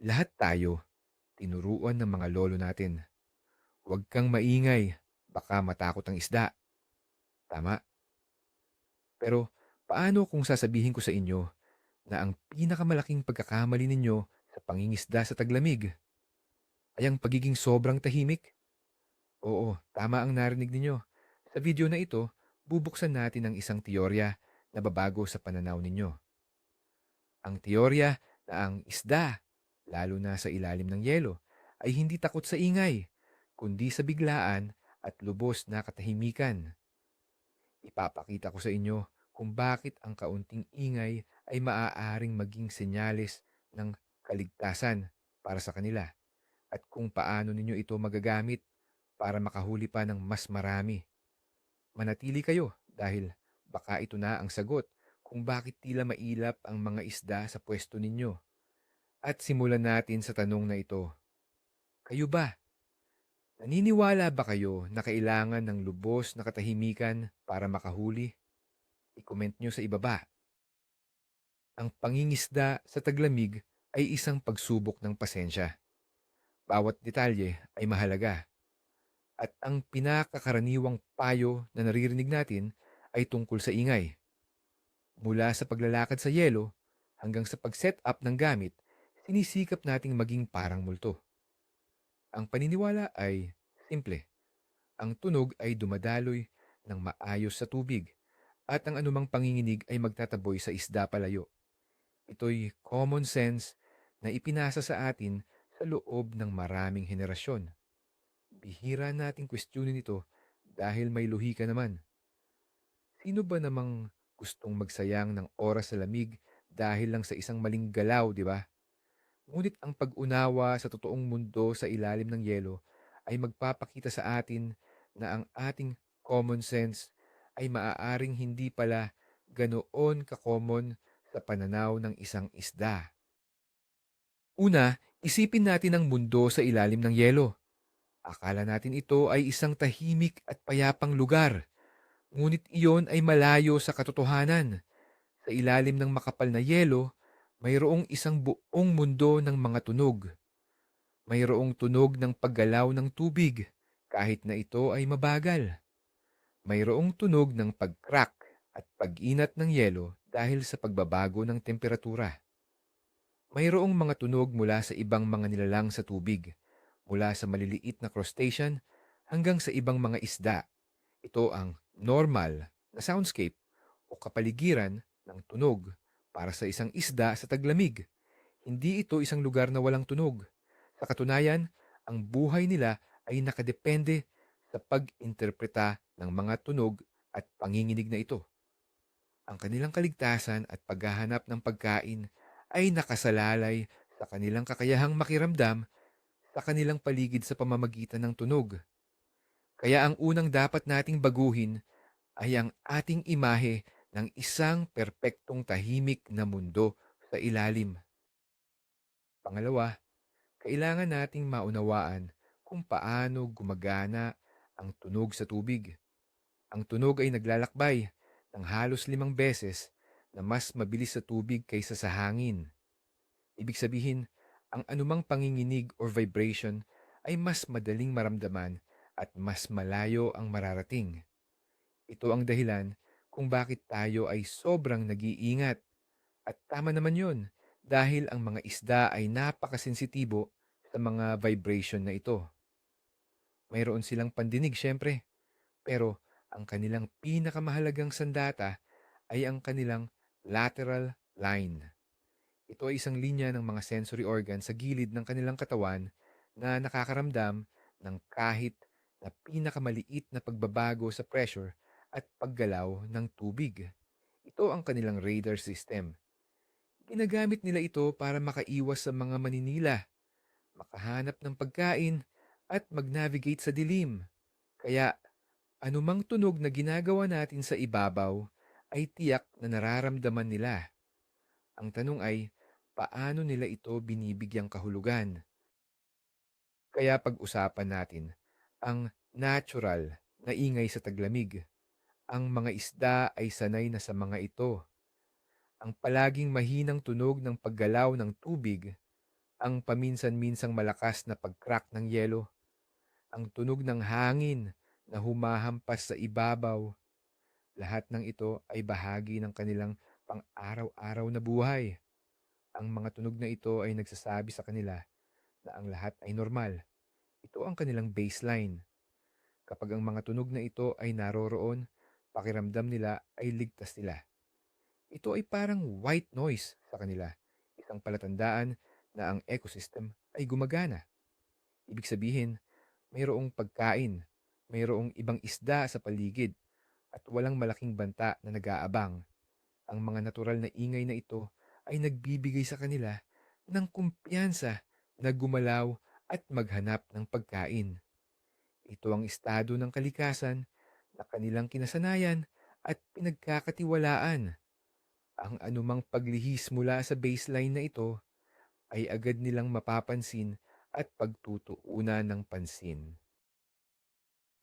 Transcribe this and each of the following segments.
Lahat tayo, tinuruan ng mga lolo natin. Huwag kang maingay, baka matakot ang isda. Tama. Pero paano kung sasabihin ko sa inyo na ang pinakamalaking pagkakamali ninyo sa pangingisda sa taglamig ay ang pagiging sobrang tahimik? Oo, tama ang narinig ninyo. Sa video na ito, bubuksan natin ang isang teorya na babago sa pananaw ninyo. Ang teorya na ang isda, lalo na sa ilalim ng yelo, ay hindi takot sa ingay, kundi sa biglaan at lubos na katahimikan. Ipapakita ko sa inyo kung bakit ang kaunting ingay ay maaaring maging senyales ng kaligtasan para sa kanila at kung paano ninyo ito magagamit para makahuli pa ng mas marami. Manatili kayo dahil baka ito na ang sagot kung bakit tila mailap ang mga isda sa pwesto ninyo. At simulan natin sa tanong na ito. Kayo ba? Naniniwala ba kayo na kailangan ng lubos na katahimikan para makahuli? I-comment nyo sa ibaba. Ang pangingisda sa taglamig ay isang pagsubok ng pasensya. Bawat detalye ay mahalaga. At ang pinakakaraniwang payo na naririnig natin ay tungkol sa ingay. Mula sa paglalakad sa yelo hanggang sa pag-set up ng gamit, sinisikap nating maging parang multo. Ang paniniwala ay simple. Ang tunog ay dumadaloy ng maayos sa tubig at ang anumang panginginig ay magtataboy sa isda palayo. Ito'y common sense na ipinasa sa atin sa loob ng maraming henerasyon. Bihira nating kwestiyonin ito dahil may luhi ka naman. Sino ba namang gustong magsayang ng oras sa lamig dahil lang sa isang maling galaw, di ba? Ngunit ang pag-unawa sa totoong mundo sa ilalim ng yelo ay magpapakita sa atin na ang ating common sense ay maaaring hindi pala ganoon ka-common sa pananaw ng isang isda. Una, isipin natin ang mundo sa ilalim ng yelo. Akala natin ito ay isang tahimik at payapang lugar, ngunit iyon ay malayo sa katotohanan. Sa ilalim ng makapal na yelo, mayroong isang buong mundo ng mga tunog. Mayroong tunog ng paggalaw ng tubig, kahit na ito ay mabagal. Mayroong tunog ng pag-crack at pag-inat ng yelo dahil sa pagbabago ng temperatura. Mayroong mga tunog mula sa ibang mga nilalang sa tubig, mula sa maliliit na crustacean hanggang sa ibang mga isda. Ito ang normal na soundscape o kapaligiran ng tunog para sa isang isda sa taglamig. Hindi ito isang lugar na walang tunog. Sa katunayan, ang buhay nila ay nakadepende sa pag-interpreta ng mga tunog at panginginig na ito. Ang kanilang kaligtasan at paghahanap ng pagkain ay nakasalalay sa kanilang kakayahang makiramdam sa kanilang paligid sa pamamagitan ng tunog. Kaya ang unang dapat nating baguhin ay ang ating imahe ng isang perpektong tahimik na mundo sa ilalim. Pangalawa, kailangan nating maunawaan kung paano gumagana ang tunog sa tubig. Ang tunog ay naglalakbay ng halos 5 beses na mas mabilis sa tubig kaysa sa hangin. Ibig sabihin, ang anumang panginginig or vibration ay mas madaling maramdaman at mas malayo ang mararating. Ito ang dahilan kung bakit tayo ay sobrang nag-iingat. At tama naman yun, dahil ang mga isda ay napakasensitibo sa mga vibration na ito. Mayroon silang pandinig syempre, pero ang kanilang pinakamahalagang sandata ay ang kanilang lateral line. Ito ay isang linya ng mga sensory organs sa gilid ng kanilang katawan na nakakaramdam ng kahit na pinakamaliit na pagbabago sa pressure at paggalaw ng tubig. Ito ang kanilang radar system. Ginagamit nila ito para makaiwas sa mga maninila, makahanap ng pagkain, at mag-navigate sa dilim. Kaya anumang tunog na ginagawa natin sa ibabaw ay tiyak na nararamdaman nila. Ang tanong ay, paano nila ito binibigyang kahulugan? Kaya pag-usapan natin ang natural na ingay sa taglamig. Ang mga isda ay sanay na sa mga ito. Ang palaging mahinang tunog ng paggalaw ng tubig, ang paminsan-minsang malakas na pag-crack ng yelo, ang tunog ng hangin na humahampas sa ibabaw. Lahat ng ito ay bahagi ng kanilang pang-araw-araw na buhay. Ang mga tunog na ito ay nagsasabi sa kanila na ang lahat ay normal. Ito ang kanilang baseline. Kapag ang mga tunog na ito ay naroroon, pakiramdam nila ay ligtas sila. Ito ay parang white noise sa kanila, isang palatandaan na ang ecosystem ay gumagana. Ibig sabihin, mayroong pagkain, mayroong ibang isda sa paligid, at walang malaking banta na nag-aabang. Ang mga natural na ingay na ito ay nagbibigay sa kanila ng kumpiyansa na gumalaw at maghanap ng pagkain. Ito ang estado ng kalikasan na kanilang kinasanayan at pinagkakatiwalaan. Ang anumang paglihis mula sa baseline na ito ay agad nilang mapapansin at pagtutuunan ng pansin.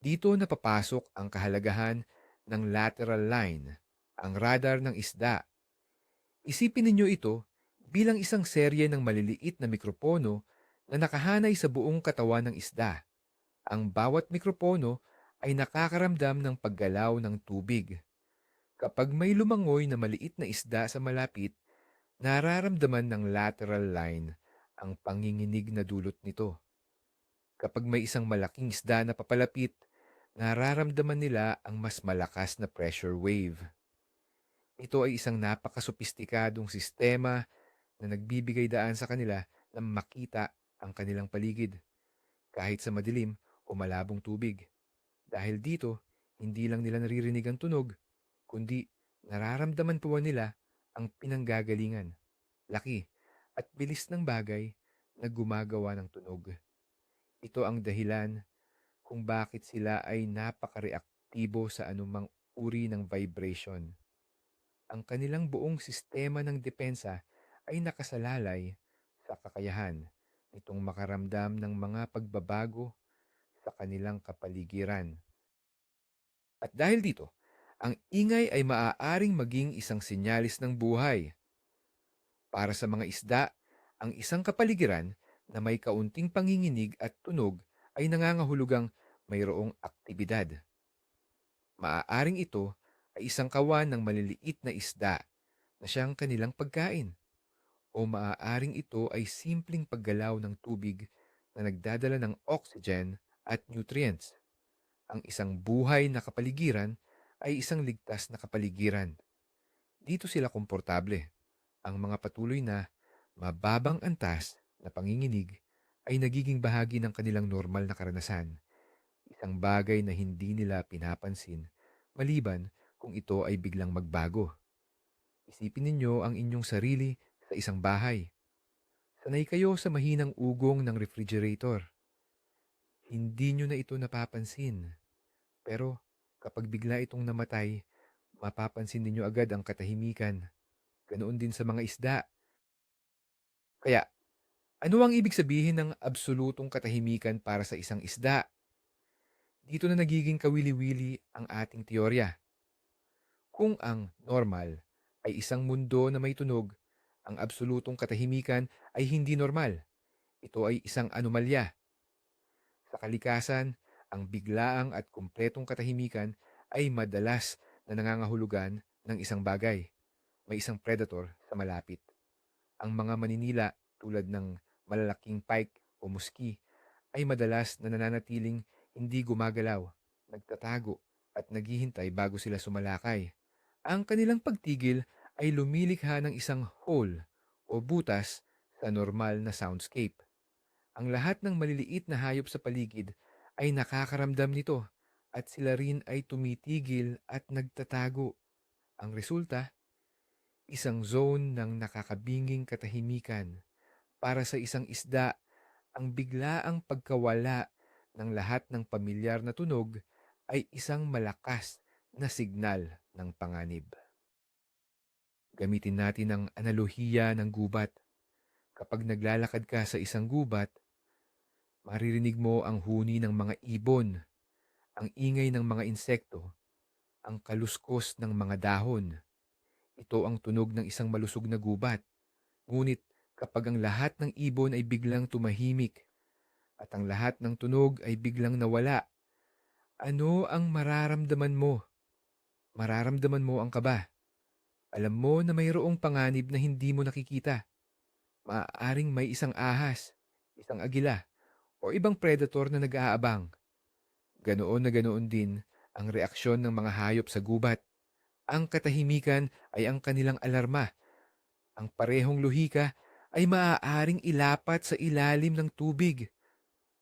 Dito napapasok ang kahalagahan ng lateral line, ang radar ng isda. Isipin ninyo ito bilang isang serye ng maliliit na mikropono na nakahanay sa buong katawan ng isda. Ang bawat mikropono ay nakakaramdam ng paggalaw ng tubig. Kapag may lumangoy na maliit na isda sa malapit, nararamdaman ng lateral line ang panginginig na dulot nito. Kapag may isang malaking isda na papalapit, nararamdaman nila ang mas malakas na pressure wave. Ito ay isang napakasopistikadong sistema na nagbibigay daan sa kanila na makita ang kanilang paligid, kahit sa madilim o malabong tubig. Dahil dito, hindi lang nila naririnig ang tunog, kundi nararamdaman po nila ang pinanggagalingan, laki, at bilis ng bagay na gumagawa ng tunog. Ito ang dahilan kung bakit sila ay napakareaktibo sa anumang uri ng vibration. Ang kanilang buong sistema ng depensa ay nakasalalay sa kakayahan nitong makaramdam ng mga pagbabago sa kanilang kapaligiran. At dahil dito, ang ingay ay maaaring maging isang sinyalis ng buhay. Para sa mga isda, ang isang kapaligiran na may kaunting panginginig at tunog ay nangangahulugang mayroong aktibidad. Maaaring ito ay isang kawan ng maliliit na isda na siyang kanilang pagkain, o maaaring ito ay simpleng paggalaw ng tubig na nagdadala ng oxygen at nutrients. Ang isang buhay na kapaligiran ay isang ligtas na kapaligiran. Dito sila komportable. Ang mga patuloy na mababang antas na panginginig ay nagiging bahagi ng kanilang normal na karanasan, isang bagay na hindi nila pinapansin maliban kung ito ay biglang magbago. Isipin ninyo ang inyong sarili sa isang bahay. Sanay kayo sa mahinang ugong ng refrigerator. Hindi nyo na ito napapansin. Pero kapag bigla itong namatay, mapapansin ninyo agad ang katahimikan. Ganoon din sa mga isda. Kaya, ano ang ibig sabihin ng absolutong katahimikan para sa isang isda? Dito na nagiging kawili-wili ang ating teorya. Kung ang normal ay isang mundo na may tunog, ang absolutong katahimikan ay hindi normal. Ito ay isang anomalya. Sa kalikasan, ang biglaang at kumpletong katahimikan ay madalas na nangangahulugan ng isang bagay. May isang predator sa malapit. Ang mga maninila tulad ng malalaking pike o muski ay madalas na nananatiling hindi gumagalaw, nagtatago at naghihintay bago sila sumalakay. Ang kanilang pagtigil ay lumilikha ng isang hole o butas sa normal na soundscape. Ang lahat ng maliliit na hayop sa paligid ay nakakaramdam nito at sila rin ay tumitigil at nagtatago. Ang resulta, isang zone ng nakakabinging katahimikan. Para sa isang isda, ang biglaang pagkawala ng lahat ng pamilyar na tunog ay isang malakas na signal ng panganib. Gamitin natin ang analohiya ng gubat. Kapag naglalakad ka sa isang gubat, maririnig mo ang huni ng mga ibon, ang ingay ng mga insekto, ang kaluskos ng mga dahon. Ito ang tunog ng isang malusog na gubat. Ngunit Kapag ang lahat ng ibon ay biglang tumahimik at ang lahat ng tunog ay biglang nawala, ano ang mararamdaman mo? Mararamdaman mo ang kaba. Alam mo na mayroong panganib na hindi mo nakikita. Maaaring may isang ahas, isang agila, o ibang predator na nag-aabang. Ganoon din ang reaksyon ng mga hayop sa gubat. Ang katahimikan ay ang kanilang alarma. Ang parehong lohika ay maaaring ilapat sa ilalim ng tubig.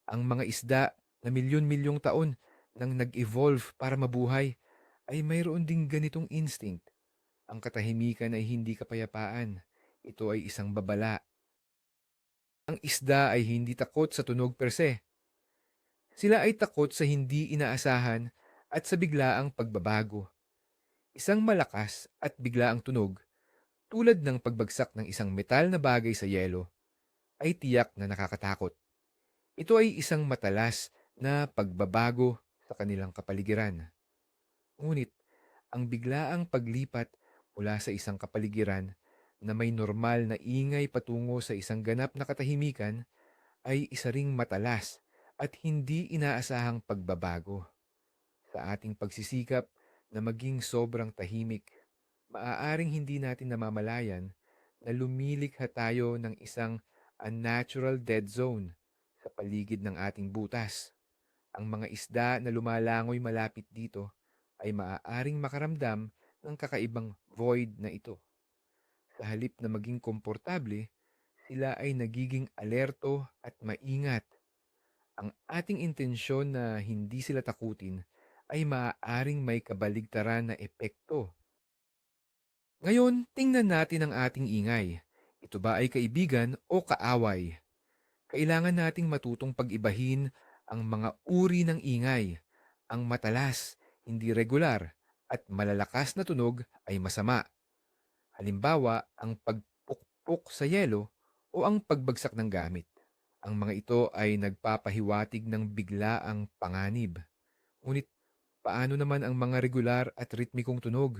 Ang mga isda na milyon-milyong taon nang nag-evolve para mabuhay ay mayroon ding ganitong instinct. Ang katahimikan ay hindi kapayapaan. Ito ay isang babala. Ang isda ay hindi takot sa tunog per se. Sila ay takot sa hindi inaasahan at sa biglaang pagbabago. Isang malakas at biglaang tunog, tulad ng pagbagsak ng isang metal na bagay sa yelo, ay tiyak na nakakatakot. Ito ay isang matalas na pagbabago sa kanilang kapaligiran. Ngunit, ang biglaang paglipat mula sa isang kapaligiran na may normal na ingay patungo sa isang ganap na katahimikan ay isa ring matalas at hindi inaasahang pagbabago. Sa ating pagsisikap na maging sobrang tahimik, maaaring hindi natin namamalayan na lumilikha tayo ng isang unnatural dead zone sa paligid ng ating butas. Ang mga isda na lumalangoy malapit dito ay maaaring makaramdam ng kakaibang void na ito. Sa halip na maging komportable, sila ay nagiging alerto at maingat. Ang ating intensyon na hindi sila takutin ay maaaring may kabaligtaran na epekto. Ngayon, tingnan natin ang ating ingay. Ito ba ay kaibigan o kaaway? Kailangan nating matutong pag-ibahin ang mga uri ng ingay. Ang matalas, hindi regular, at malalakas na tunog ay masama. Halimbawa, ang pagpukpok sa yelo o ang pagbagsak ng gamit. Ang mga ito ay nagpapahiwatig ng biglaang panganib. Ngunit paano naman ang mga regular at ritmikong tunog?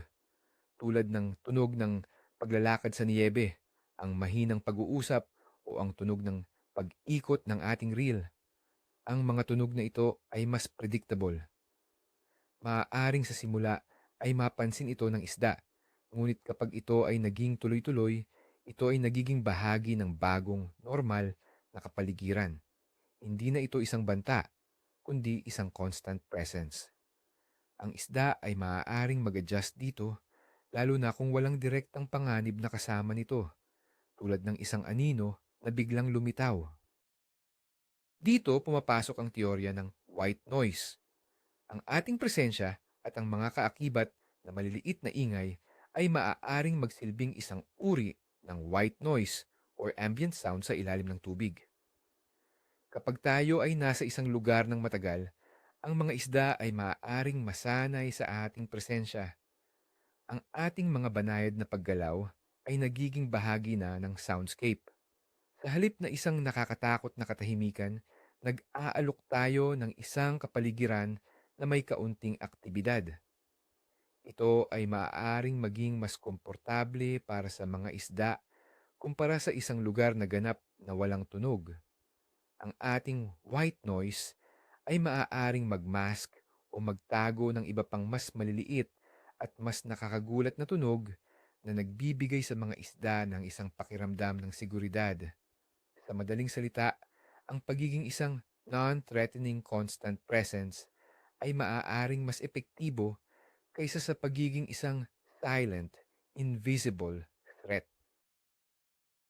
Tulad ng tunog ng paglalakad sa niyebe, ang mahinang pag-uusap o ang tunog ng pag-ikot ng ating reel. Ang mga tunog na ito ay mas predictable. Maaaring sa simula ay mapansin ito ng isda, ngunit kapag ito ay naging tuloy-tuloy, ito ay nagiging bahagi ng bagong, normal na kapaligiran. Hindi na ito isang banta, kundi isang constant presence. Ang isda ay maaaring mag-adjust dito, lalo na kung walang direktang panganib na kasama nito, tulad ng isang anino na biglang lumitaw. Dito pumapasok ang teorya ng white noise. Ang ating presensya at ang mga kaakibat na maliliit na ingay ay maaaring magsilbing isang uri ng white noise or ambient sound sa ilalim ng tubig. Kapag tayo ay nasa isang lugar ng matagal, ang mga isda ay maaaring masanay sa ating presensya. Ang ating mga banayad na paggalaw ay nagiging bahagi na ng soundscape. Sa halip na isang nakakatakot na katahimikan, nag-aalok tayo ng isang kapaligiran na may kaunting aktibidad. Ito ay maaaring maging mas komportable para sa mga isda kumpara sa isang lugar na ganap na walang tunog. Ang ating white noise ay maaaring magmask o magtago ng iba pang mas maliliit at mas nakakagulat na tunog na nagbibigay sa mga isda ng isang pakiramdam ng seguridad. Sa madaling salita, ang pagiging isang non-threatening constant presence ay maaaring mas epektibo kaysa sa pagiging isang silent, invisible threat.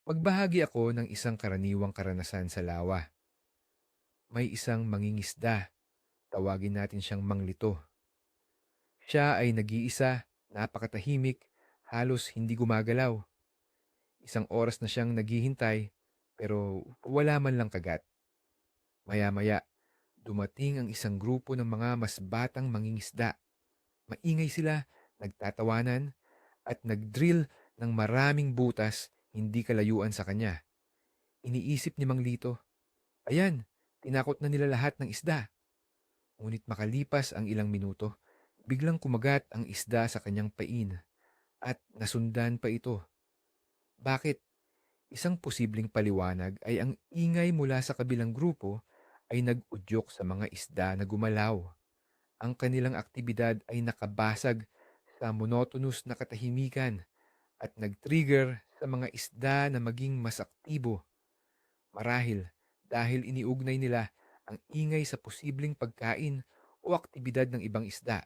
Magbahagi ako ng isang karaniwang karanasan sa lawa. May isang mangingisda, tawagin natin siyang Manglito. Siya ay nag-iisa, napakatahimik, halos hindi gumagalaw. Isang oras na siyang naghihintay, pero wala man lang kagat. Maya-maya, dumating ang isang grupo ng mga mas batang mangingisda. Maingay sila, nagtatawanan, at nag-drill ng maraming butas hindi kalayuan sa kanya. Iniisip ni Mang Lito, ayan, tinakot na nila lahat ng isda. Ngunit makalipas ang ilang minuto, biglang kumagat ang isda sa kanyang pain at nasundan pa ito. Bakit? Isang posibleng paliwanag ay ang ingay mula sa kabilang grupo ay nag-udyok sa mga isda na gumalaw. Ang kanilang aktibidad ay nakabasag sa monotonous na katahimikan at nag-trigger sa mga isda na maging mas aktibo. Marahil dahil iniugnay nila ang ingay sa posibleng pagkain o aktibidad ng ibang isda.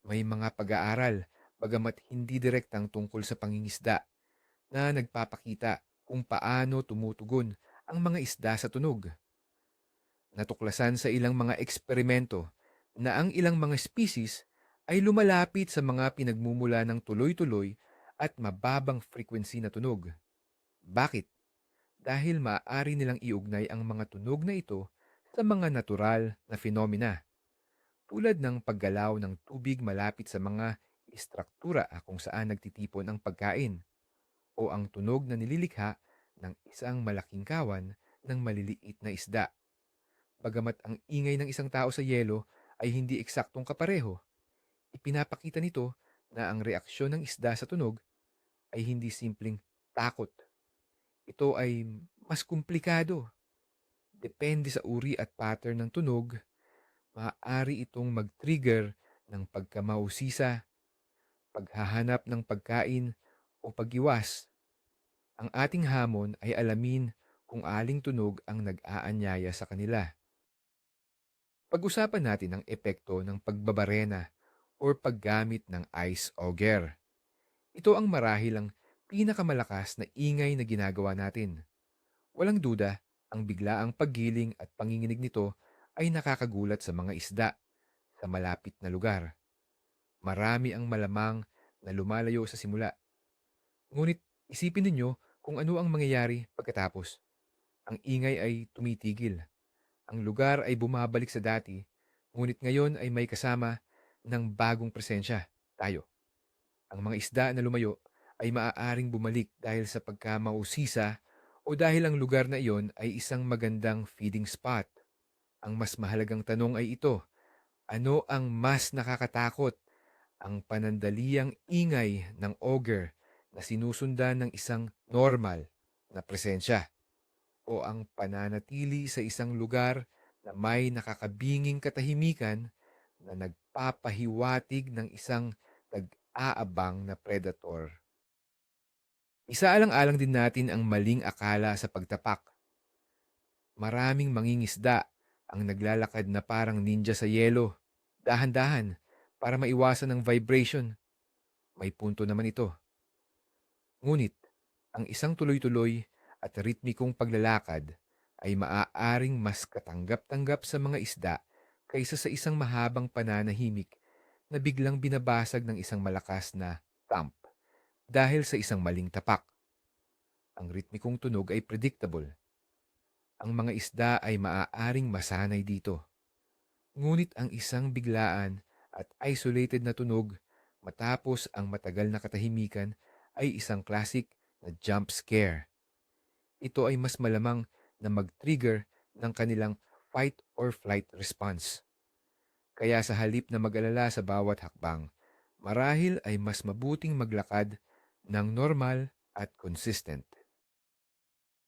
May mga pag-aaral, bagamat hindi direktang tungkol sa pangingisda, na nagpapakita kung paano tumutugon ang mga isda sa tunog. Natuklasan sa ilang mga eksperimento na ang ilang mga species ay lumalapit sa mga pinagmumula ng tuloy-tuloy at mababang frequency na tunog. Bakit? Dahil maaari nilang iugnay ang mga tunog na ito sa mga natural na fenomena tulad ng paggalaw ng tubig malapit sa mga istruktura kung saan nagtitipon ang pagkain o ang tunog na nililikha ng isang malaking kawan ng maliliit na isda. Bagamat ang ingay ng isang tao sa yelo ay hindi eksaktong kapareho, ipinapakita nito na ang reaksyon ng isda sa tunog ay hindi simpleng takot. Ito ay mas komplikado. Depende sa uri at pattern ng tunog, maaari itong mag-trigger ng pagkamausisa, paghahanap ng pagkain o pag-iwas. Ang ating hamon ay alamin kung aling tunog ang nag-aanyaya sa kanila. Pag-usapan natin ang epekto ng pagbabarena o paggamit ng ice auger. Ito ang marahil ang pinakamalakas na ingay na ginagawa natin. Walang duda, ang biglaang paggiling at panginginig nito ay nakakagulat sa mga isda sa malapit na lugar. Marami ang malamang na lumalayo sa simula. Ngunit isipin ninyo kung ano ang mangyayari pagkatapos. Ang ingay ay tumitigil. Ang lugar ay bumabalik sa dati, ngunit ngayon ay may kasama ng bagong presensya, tayo. Ang mga isda na lumayo ay maaaring bumalik dahil sa pagkamausisa o dahil ang lugar na iyon ay isang magandang feeding spot. Ang mas mahalagang tanong ay ito, ano ang mas nakakatakot? Ang panandaliang ingay ng ogre na sinusundan ng isang normal na presensya o ang pananatili sa isang lugar na may nakakabinging katahimikan na nagpapahiwatig ng isang nag-aabang na predator. Isaalang-alang din natin ang maling akala sa pagtapak. Maraming mangingisda ang naglalakad na parang ninja sa yelo, dahan-dahan, para maiwasan ng vibration. May punto naman ito. Ngunit, ang isang tuloy-tuloy at ritmikong paglalakad ay maaaring mas katanggap-tanggap sa mga isda kaysa sa isang mahabang pananahimik na biglang binabasag ng isang malakas na thump dahil sa isang maling tapak. Ang ritmikong tunog ay predictable. Ang mga isda ay maaaring masanay dito. Ngunit ang isang biglaan at isolated na tunog matapos ang matagal na katahimikan ay isang classic na jump scare. Ito ay mas malamang na mag-trigger ng kanilang fight or flight response. Kaya sa halip na mag-alala sa bawat hakbang, marahil ay mas mabuting maglakad ng normal at consistent.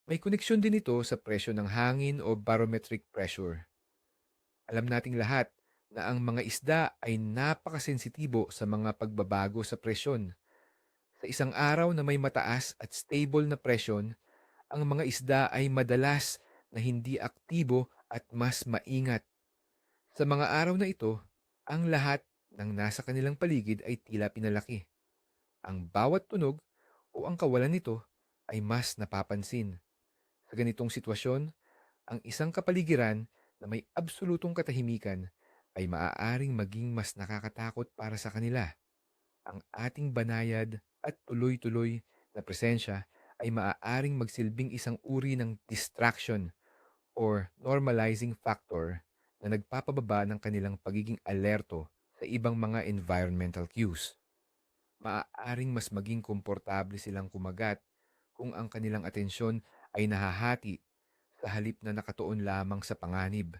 May koneksyon din ito sa presyo ng hangin o barometric pressure. Alam nating lahat na ang mga isda ay napakasensitibo sa mga pagbabago sa presyon. Sa isang araw na may mataas at stable na presyon, ang mga isda ay madalas na hindi aktibo at mas maingat. Sa mga araw na ito, ang lahat ng nasa kanilang paligid ay tila pinalaki. Ang bawat tunog o ang kawalan nito ay mas napapansin. Sa ganitong sitwasyon, ang isang kapaligiran na may absolutong katahimikan ay maaaring maging mas nakakatakot para sa kanila. Ang ating banayad at tuloy-tuloy na presensya ay maaaring magsilbing isang uri ng distraction or normalizing factor na nagpapababa ng kanilang pagiging alerto sa ibang mga environmental cues. Maaaring mas maging komportable silang kumagat kung ang kanilang atensyon ay nahahati sa halip na nakatuon lamang sa panganib.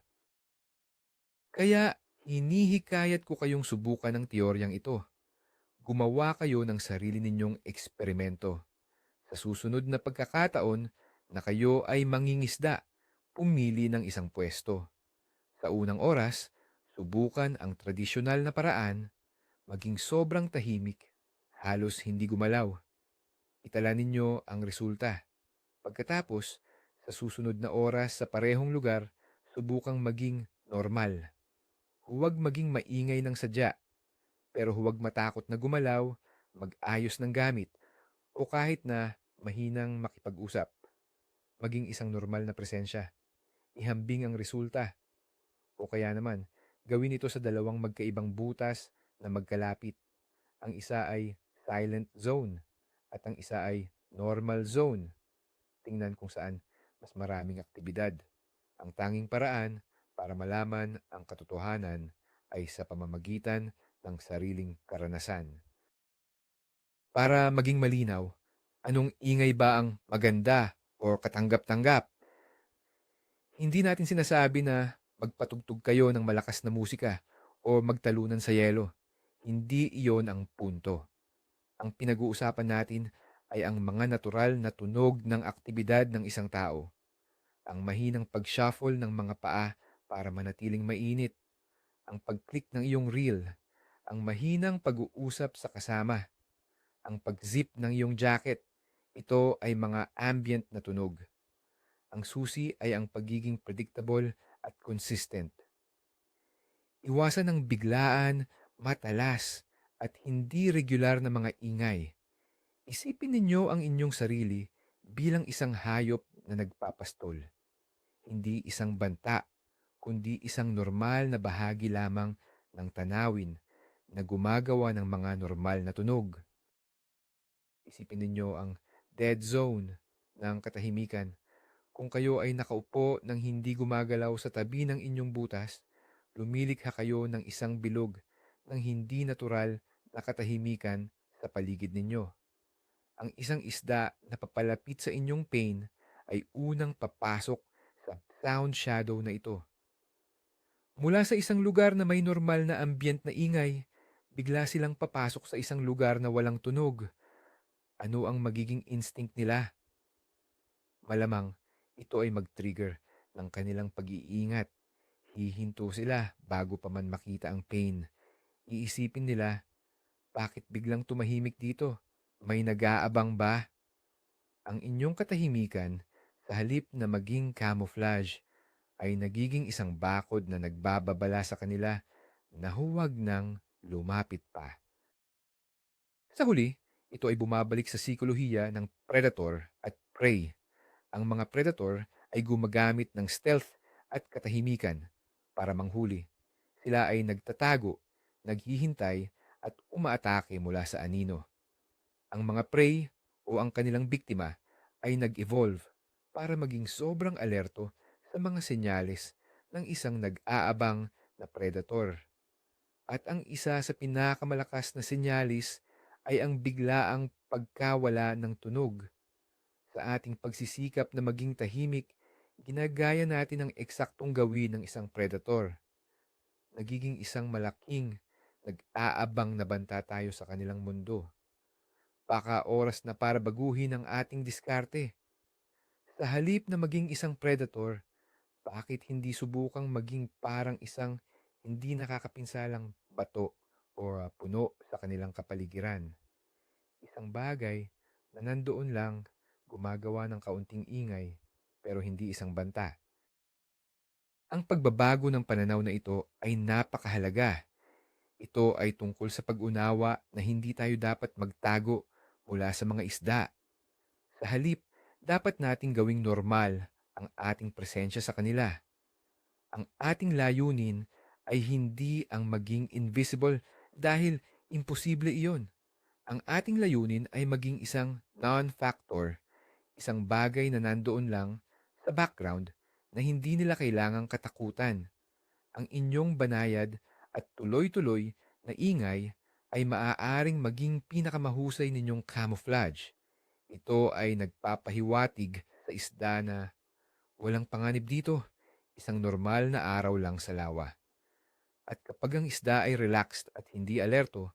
Kaya hinihikayat ko kayong subukan ng teoryang ito. Gumawa kayo ng sarili ninyong eksperimento. Sa susunod na pagkakataon na kayo ay mangingisda, pumili ng isang pwesto. Sa unang oras, subukan ang tradisyonal na paraan, maging sobrang tahimik, halos hindi gumalaw. Itala ninyo ang resulta. Pagkatapos, sa susunod na oras sa parehong lugar, subukang maging normal. Huwag maging maingay ng sadya, pero huwag matakot na gumalaw, mag-ayos ng gamit, o kahit na mahinang makipag-usap. Maging isang normal na presensya. Ihambing ang resulta. O kaya naman, gawin ito sa dalawang magkaibang butas na magkalapit. Ang isa ay silent zone at ang isa ay normal zone. Tingnan kung saan mas maraming aktibidad. Ang tanging paraan para malaman ang katotohanan ay sa pamamagitan ng sariling karanasan. Para maging malinaw, anong ingay ba ang maganda o katanggap-tanggap? Hindi natin sinasabi na magpatugtog kayo ng malakas na musika o magtalunan sa yelo. Hindi iyon ang punto. Ang pinag-uusapan natin ay ang mga natural na tunog ng aktibidad ng isang tao. Ang mahinang pag-shuffle ng mga paa para manatiling mainit. Ang pag-click ng iyong reel. Ang mahinang pag-uusap sa kasama. Ang pag-zip ng iyong jacket. Ito ay mga ambient na tunog. Ang susi ay ang pagiging predictable at consistent. Iwasan ng biglaan, matalas, at hindi regular na mga ingay. Isipin ninyo ang inyong sarili bilang isang hayop na nagpapastol. Hindi isang banta, kundi isang normal na bahagi lamang ng tanawin na gumagawa ng mga normal na tunog. Isipin ninyo ang dead zone ng katahimikan. Kung kayo ay nakaupo ng hindi gumagalaw sa tabi ng inyong butas, lumilikha kayo ng isang bilog ng hindi natural na katahimikan sa paligid ninyo. Ang isang isda na papalapit sa inyong pain ay unang papasok sa sound shadow na ito. Mula sa isang lugar na may normal na ambient na ingay, bigla silang papasok sa isang lugar na walang tunog. Ano ang magiging instinct nila? Malamang ito ay mag-trigger ng kanilang pag-iingat. Hihinto sila bago pa man makita ang pain. Iisipin nila, bakit biglang tumahimik dito? May nag-aabang ba? Ang inyong katahimikan, sa halip na maging camouflage, ay nagiging isang bakod na nagbababala sa kanila na huwag nang lumapit pa. Sa huli, ito ay bumabalik sa sikolohiya ng predator at prey. Ang mga predator ay gumagamit ng stealth at katahimikan para manghuli. Sila ay nagtatago, naghihintay at umaatake mula sa anino. Ang mga prey o ang kanilang biktima ay nag-evolve para maging sobrang alerto sa mga senyales ng isang nag-aabang na predator. At ang isa sa pinakamalakas na senyalis ay ang biglaang pagkawala ng tunog. Sa ating pagsisikap na maging tahimik, ginagaya natin ang eksaktong gawin ng isang predator. Nagiging isang malaking, nag-aabang na banta tayo sa kanilang mundo. Baka oras na para baguhin ang ating diskarte. Sa halip na maging isang predator, bakit hindi subukang maging parang isang hindi nakakapinsalang bato o puno sa kanilang kapaligiran? Isang bagay na nandoon lang, gumagawa ng kaunting ingay, pero hindi isang banta. Ang pagbabago ng pananaw na ito ay napakahalaga. Ito ay tungkol sa pag-unawa na hindi tayo dapat magtago mula sa mga isda. Sa halip, dapat nating gawing normal ang ating presensya sa kanila. Ang ating layunin ay hindi ang maging invisible dahil imposible iyon. Ang ating layunin ay maging isang non-factor, isang bagay na nandoon lang sa background na hindi nila kailangang katakutan. Ang inyong banayad at tuloy-tuloy na ingay ay maaaring maging pinakamahusay ninyong camouflage. Ito ay nagpapahiwatig sa isda na walang panganib dito, isang normal na araw lang sa lawa. At kapag ang isda ay relaxed at hindi alerto,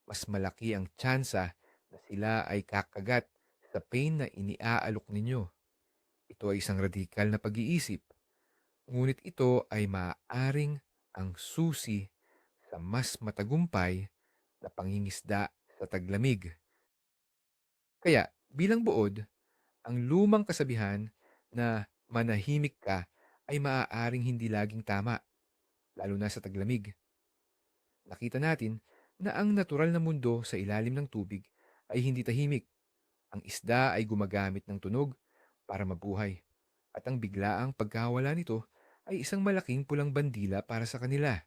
mas malaki ang tsansa na sila ay kakagat sa pain na iniaalok ninyo. Ito ay isang radikal na pag-iisip, ngunit ito ay maaaring ang susi sa mas matagumpay na pangingisda sa taglamig. Kaya, bilang buod, ang lumang kasabihan na manahimik ka ay maaaring hindi laging tama, lalo na sa taglamig. Nakita natin na ang natural na mundo sa ilalim ng tubig ay hindi tahimik. Ang isda ay gumagamit ng tunog para mabuhay, at ang biglaang pagkawala nito ay isang malaking pulang bandila para sa kanila.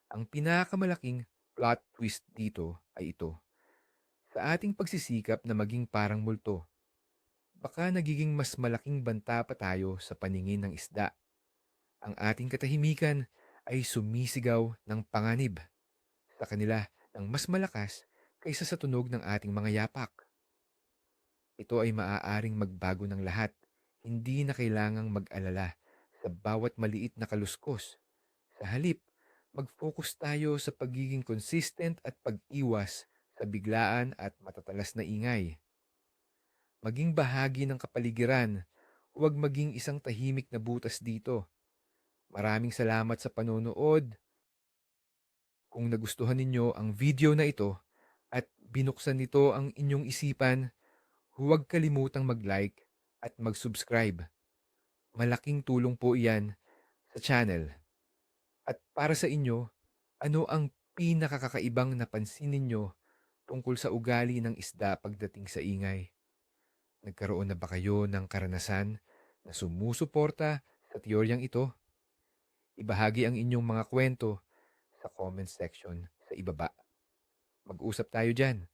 Ang pinakamalaking plot twist dito ay ito. Sa ating pagsisikap na maging parang multo, baka nagiging mas malaking banta pa tayo sa paningin ng isda. Ang ating katahimikan ay sumisigaw ng panganib sa kanila ng mas malakas kaysa sa tunog ng ating mga yapak. Ito ay maaaring magbago ng lahat. Hindi na kailangang mag-alala sa bawat maliit na kaluskos. Sa halip, mag-focus tayo sa pagiging consistent at pag-iwas sa biglaan at matatalas na ingay. Maging bahagi ng kapaligiran, huwag maging isang tahimik na butas dito. Maraming salamat sa panonood. Kung nagustuhan ninyo ang video na ito at binuksan nito ang inyong isipan, huwag kalimutang mag-like at mag-subscribe. Malaking tulong po iyan sa channel. At para sa inyo, ano ang pinakakakaibang napansin ninyo tungkol sa ugali ng isda pagdating sa ingay? Nagkaroon na ba kayo ng karanasan na sumusuporta sa teoryang ito? Ibahagi ang inyong mga kwento sa comment section sa ibaba. Mag-usap tayo dyan.